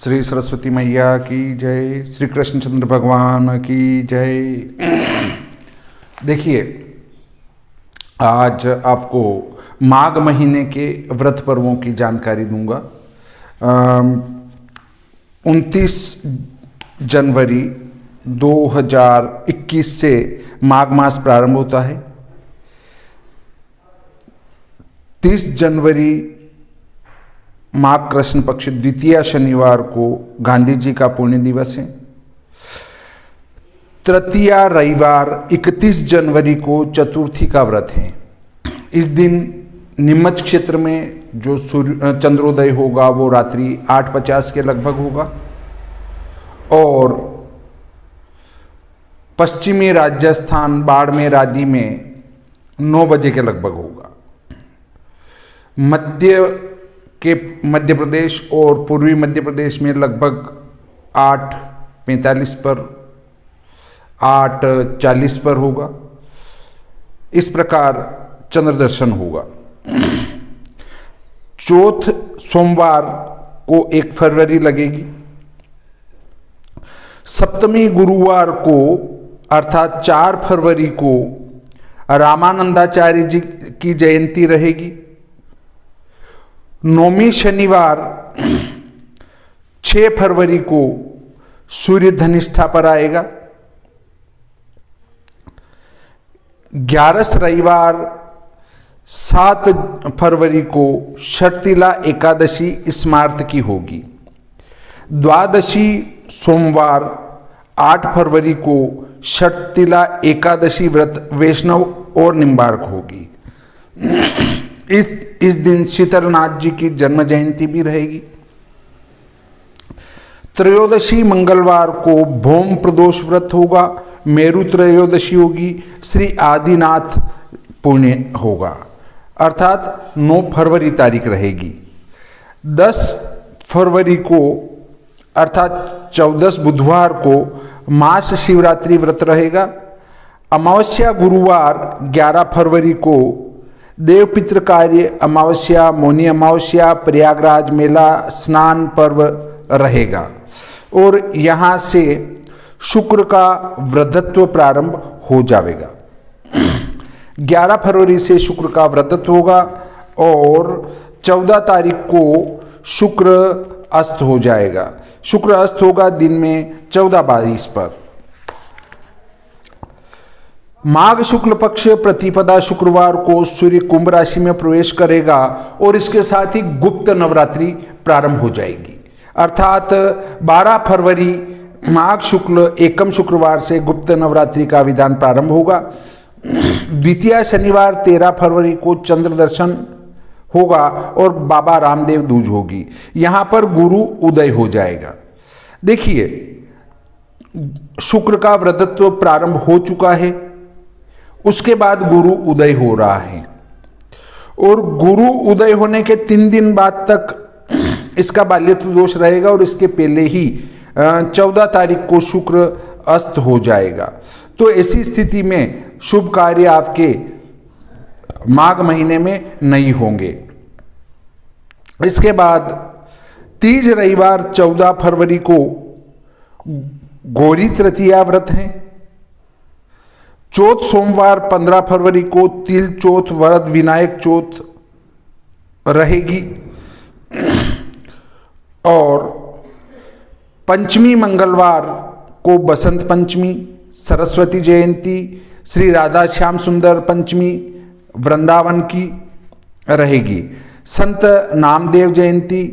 श्री सरस्वती मैया की जय, श्री कृष्णचंद्र भगवान की जय। देखिए, आज आपको माघ महीने के व्रत पर्वों की जानकारी दूंगा। 29 जनवरी 2021 से माघ मास प्रारंभ होता है। 30 जनवरी माघ कृष्ण पक्ष द्वितीय शनिवार को गांधी जी का पुण्य दिवस है। तृतीय रविवार 31 जनवरी को चतुर्थी का व्रत है। इस दिन नीमच क्षेत्र में जो चंद्रोदय होगा वो रात्रि 8:50 के लगभग होगा और पश्चिमी राजस्थान बाड़मेर आदि में 9 बजे के लगभग होगा। मध्य प्रदेश और पूर्वी मध्य प्रदेश में लगभग 8:45 पर 8:40 पर होगा। इस प्रकार चंद्र दर्शन होगा। चौथ सोमवार को 1 फरवरी लगेगी। सप्तमी गुरुवार को अर्थात 4 फरवरी को रामानंदाचार्य जी की जयंती रहेगी। नौमी शनिवार 6 फरवरी को सूर्य धनिष्ठा पर आएगा। 11 रविवार 7 फरवरी को षटतिला एकादशी स्मार्त की होगी। द्वादशी सोमवार 8 फरवरी को षटतिला एकादशी व्रत वैष्णव और निम्बार्क होगी। इस दिन शीतलनाथ जी की जन्म जयंती भी रहेगी। त्रयोदशी मंगलवार को भौम प्रदोष व्रत होगा। मेरु त्रयोदशी होगी। श्री आदिनाथ पुण्य होगा अर्थात 9 फरवरी तारीख रहेगी। 10 फरवरी को अर्थात 14 बुधवार को मास शिवरात्रि व्रत रहेगा। अमावस्या गुरुवार 11 फरवरी को देवपितृ कार्य अमावस्या, मौनी अमावस्या, प्रयागराज मेला स्नान पर्व रहेगा और यहाँ से शुक्र का वृद्धत्व प्रारंभ हो जाएगा। 11 फरवरी से शुक्र का वृद्धत्व होगा और 14 तारीख को शुक्र अस्त हो जाएगा। शुक्र अस्त होगा दिन में 14:22 पर। माघ शुक्ल पक्ष प्रतिपदा शुक्रवार को सूर्य कुंभ राशि में प्रवेश करेगा और इसके साथ ही गुप्त नवरात्रि प्रारंभ हो जाएगी अर्थात 12 फरवरी माघ शुक्ल एकम शुक्रवार से गुप्त नवरात्रि का विधान प्रारंभ होगा। द्वितीय शनिवार 13 फरवरी को चंद्र दर्शन होगा और बाबा रामदेव दूज होगी। यहां पर गुरु उदय हो जाएगा। देखिए, शुक्र का वृद्धत्व प्रारंभ हो चुका है, उसके बाद गुरु उदय हो रहा है और गुरु उदय होने के 3 दिन बाद तक इसका बाल्यत्व दोष रहेगा और इसके पहले ही 14 तारीख को शुक्र अस्त हो जाएगा। तो ऐसी स्थिति में शुभ कार्य आपके माघ महीने में नहीं होंगे। इसके बाद तीज रविवार 14 फरवरी को गौरी तृतीया व्रत है। चौथ सोमवार 15 फरवरी को तिल चौथ वरद विनायक चौथ रहेगी और पंचमी मंगलवार को बसंत पंचमी, सरस्वती जयंती, श्री राधा श्याम सुंदर पंचमी वृंदावन की रहेगी। संत नामदेव जयंती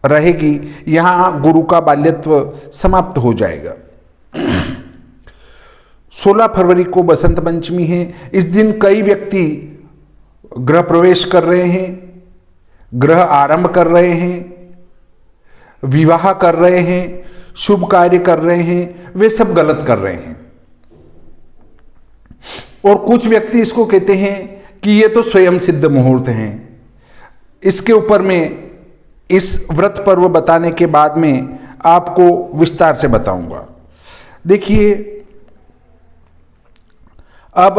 रहेगी। यहाँ गुरु का बाल्यत्व समाप्त हो जाएगा। 16 फरवरी को बसंत पंचमी है। इस दिन कई व्यक्ति गृह प्रवेश कर रहे हैं, गृह आरंभ कर रहे हैं, विवाह कर रहे हैं, शुभ कार्य कर रहे हैं, वे सब गलत कर रहे हैं। और कुछ व्यक्ति इसको कहते हैं कि ये तो स्वयं सिद्ध मुहूर्त हैं। इसके ऊपर में इस व्रत पर्व बताने के बाद में आपको विस्तार से बताऊंगा। देखिए, अब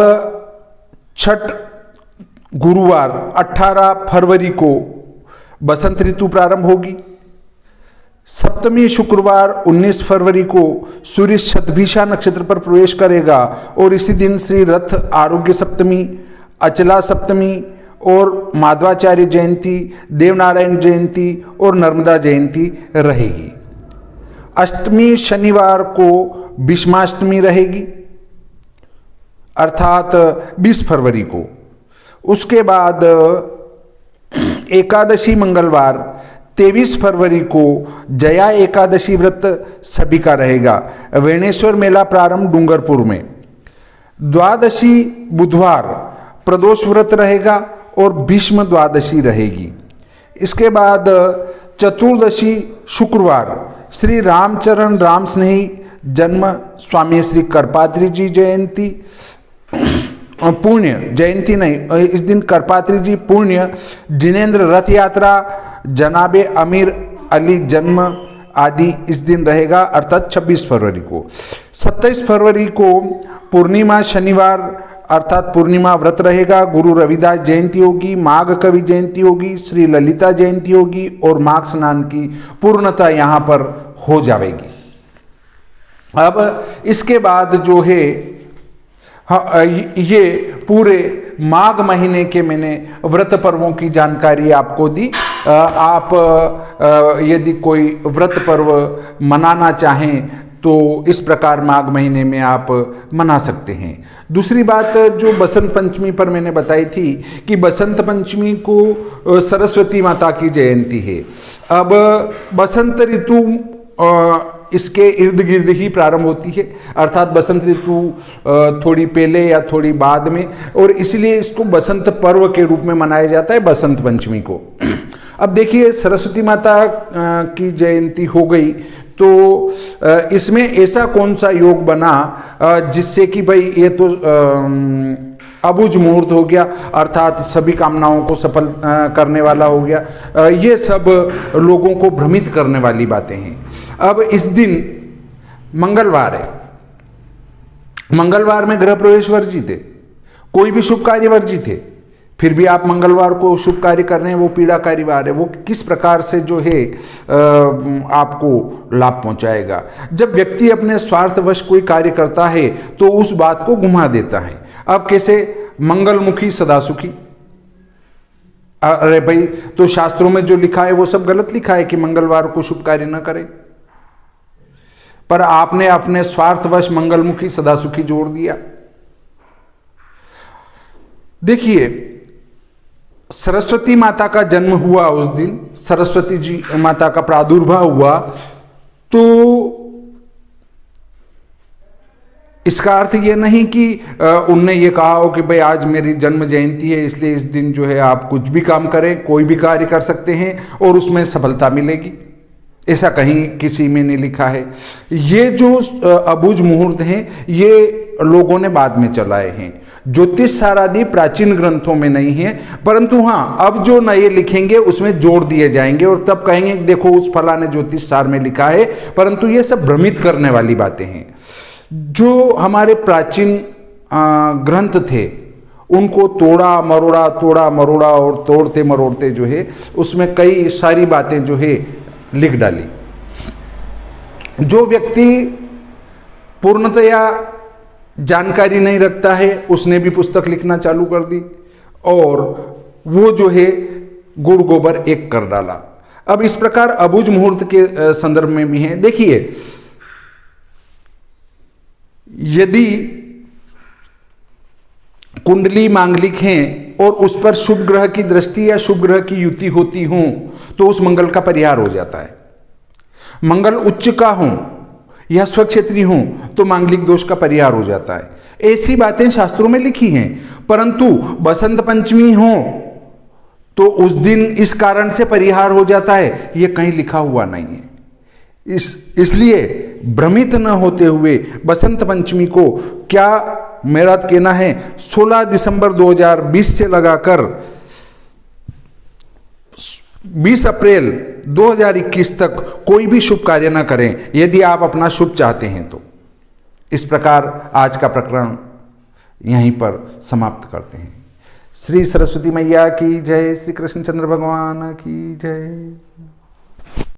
छठ गुरुवार 18 फरवरी को बसंत ऋतु प्रारंभ होगी। सप्तमी शुक्रवार 19 फरवरी को सूर्य शतभिषा नक्षत्र पर प्रवेश करेगा और इसी दिन श्री रथ आरोग्य सप्तमी, अचला सप्तमी और माधवाचार्य जयंती, देवनारायण जयंती और नर्मदा जयंती रहेगी। अष्टमी शनिवार को भीष्माष्टमी रहेगी अर्थात 20 फरवरी को। उसके बाद एकादशी मंगलवार 23 फरवरी को जया एकादशी व्रत सभी का रहेगा। वेणेश्वर मेला प्रारंभ डूंगरपुर में। द्वादशी बुधवार प्रदोष व्रत रहेगा और भीष्म द्वादशी रहेगी। इसके बाद चतुर्दशी शुक्रवार श्री रामचरण राम स्नेही जन्म स्वामी श्री करपात्री जी जयंती, पुण्य जयंती नहीं, इस दिन करपात्री जी पुण्य, जिनेन्द्र रथ यात्रा, जनाबे अमीर अली जन्म आदि इस दिन रहेगा अर्थात 26 फरवरी को। 27 फरवरी को पूर्णिमा शनिवार अर्थात पूर्णिमा व्रत रहेगा। गुरु रविदास जयंती होगी, माघ कवि जयंती होगी, श्री ललिता जयंती होगी और माघ स्नान की पूर्णता यहाँ पर हो जाएगी। अब इसके बाद जो है ये पूरे माघ महीने के मैंने व्रत पर्वों की जानकारी आपको दी। आप यदि कोई व्रत पर्व मनाना चाहें तो इस प्रकार माघ महीने में आप मना सकते हैं। दूसरी बात जो बसंत पंचमी पर मैंने बताई थी कि बसंत पंचमी को सरस्वती माता की जयंती है। अब बसंत ऋतु इसके इर्द गिर्द ही प्रारंभ होती है अर्थात बसंत ऋतु थोड़ी पहले या थोड़ी बाद में, और इसलिए इसको बसंत पर्व के रूप में मनाया जाता है बसंत पंचमी को। अब देखिए सरस्वती माता की जयंती हो गई तो इसमें ऐसा कौन सा योग बना जिससे कि भाई ये तो अबुझ मुहूर्त हो गया अर्थात सभी कामनाओं को सफल करने वाला हो गया। ये सब लोगों को भ्रमित करने वाली बातें हैं। अब इस दिन मंगलवार है, मंगलवार में गृह प्रवेश वर्जित है, कोई भी शुभ कार्य वर्जित है, फिर भी आप मंगलवार को शुभ कार्य कर रहे हैं, वो पीड़ाकारी वार है। वो किस प्रकार से जो है आपको लाभ पहुंचाएगा। जब व्यक्ति अपने स्वार्थवश कोई कार्य करता है तो उस बात को घुमा देता है। अब कैसे? मंगलमुखी सदा सुखी। अरे भाई, तो शास्त्रों में जो लिखा है वो सब गलत लिखा है कि मंगलवार को शुभ कार्य न करें, पर आपने अपने स्वार्थवश मंगलमुखी सदा सुखी जोड़ दिया। देखिए, सरस्वती माता का जन्म हुआ उस दिन, सरस्वती जी माता का प्रादुर्भाव हुआ, तो इसका अर्थ ये नहीं कि उनने ये कहा हो कि भाई आज मेरी जन्म जयंती है इसलिए इस दिन जो है आप कुछ भी काम करें, कोई भी कार्य कर सकते हैं और उसमें सफलता मिलेगी। ऐसा कहीं किसी में नहीं लिखा है। ये जो अबुझ मुहूर्त हैं ये लोगों ने बाद में चलाए हैं। ज्योतिष सारादि प्राचीन ग्रंथों में नहीं है, परंतु हाँ अब जो नए लिखेंगे उसमें जोड़ दिए जाएंगे और तब कहेंगे देखो उस फलाने ज्योतिष सार में लिखा है, परंतु ये सब भ्रमित करने वाली बातें हैं। जो हमारे प्राचीन ग्रंथ थे उनको तोड़ा मरोड़ा और तोड़ते मरोड़ते जो है उसमें कई सारी बातें जो है लिख डाली। जो व्यक्ति पूर्णतया जानकारी नहीं रखता है उसने भी पुस्तक लिखना चालू कर दी और वो जो है गुड़ गोबर एक कर डाला। अब इस प्रकार अबुझ मुहूर्त के संदर्भ में भी है। देखिए, यदि कुंडली मांगलिक हैं और उस पर शुभ ग्रह की दृष्टि या शुभ ग्रह की युति होती हो तो उस मंगल का परिहार हो जाता है। मंगल उच्च का हो या स्वक्षेत्रीय हो तो मांगलिक दोष का परिहार हो जाता है। ऐसी बातें शास्त्रों में लिखी हैं, परंतु बसंत पंचमी हो तो उस दिन इस कारण से परिहार हो जाता है, यह कहीं लिखा हुआ नहीं है। इसलिए भ्रमित न होते हुए बसंत पंचमी को, क्या मेरा कहना है 16 दिसंबर 2020 से लगाकर 20 अप्रैल 2021 तक कोई भी शुभ कार्य न करें यदि आप अपना शुभ चाहते हैं तो। इस प्रकार आज का प्रकरण यहीं पर समाप्त करते हैं। श्री सरस्वती मैया की जय, श्री कृष्णचंद्र भगवान की जय।